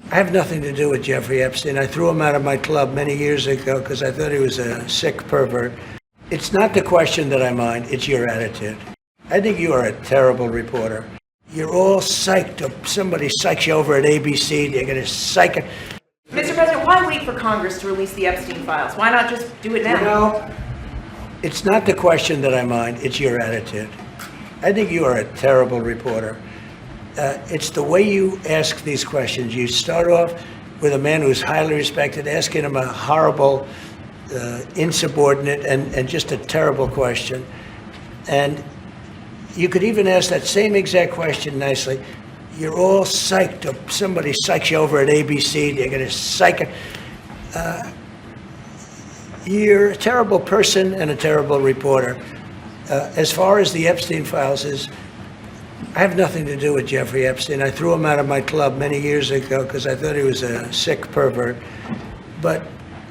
I have nothing to do with Jeffrey Epstein. I threw him out of my club many years ago because I thought he was a sick pervert. It's not the question that I mind, it's your attitude. I think you are a terrible reporter. You're all psyched up. Somebody psychs you over at ABC. They're going to psych it. Mr. President, why wait for Congress to release the Epstein files? Why not just do it now? You know, it's not the question that I mind, it's your attitude. I think you are a terrible reporter. It's the way you ask these questions. You start off with a man who's highly respected, asking him a horrible, insubordinate, and just a terrible question. And you could even ask that same exact question nicely. You're all psyched up. Somebody psychs you over at ABC. They're going to psych it. You're a terrible person and a terrible reporter. As far as the Epstein files is, I have nothing to do with Jeffrey Epstein. I threw him out of my club many years ago because I thought he was a sick pervert. But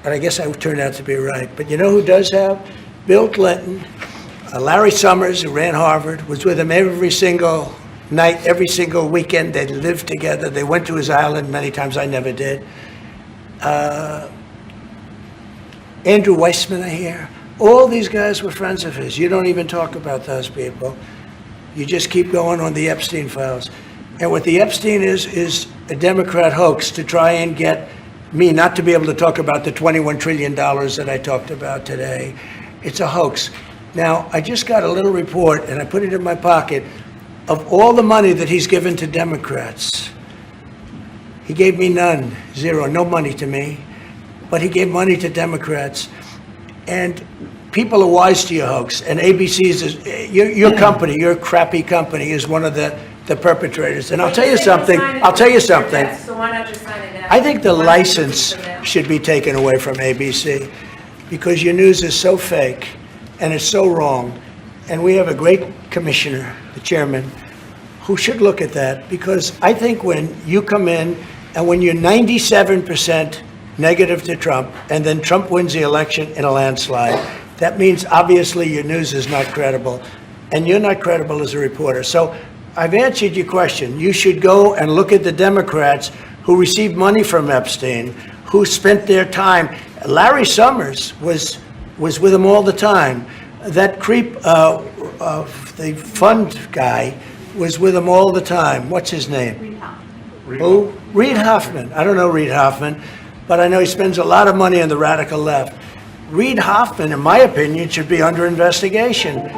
I guess I turned out to be right. But you know who does have? Bill Clinton, Larry Summers, who ran Harvard, was with him every single night, every single weekend. They lived together. They went to his island many times. I never did. Andrew Weissman, I hear. All these guys were friends of his. You don't even talk about those people. You just keep going on the Epstein files. And what the Epstein is a Democrat hoax to try and get me not to be able to talk about the $21 trillion that I talked about today. It's a hoax. Now, I just got a little report, and I put it in my pocket, of all the money that he's given to Democrats. He gave me none, zero, no money to me. But he gave money to Democrats. And people are wise to your hoax, and ABC's your company, your crappy company, is one of the perpetrators. And I'll tell you something. So why not just sign it now? I think the license should be taken away from ABC because your news is so fake and it's so wrong. And we have a great commissioner, the chairman, who should look at that, because I think when you come in and when you're 97% negative to Trump, and then Trump wins the election in a landslide, that means obviously your news is not credible, and you're not credible as a reporter. So I've answered your question. You should go and look at the Democrats who received money from Epstein, who spent their time. Larry Summers was with him all the time. That creep, the fund guy, was with him all the time. What's his name? Reid Hoffman. Who? Reid Hoffman. I don't know Reid Hoffman, but I know he spends a lot of money on the radical left. Reid Hoffman, in my opinion, should be under investigation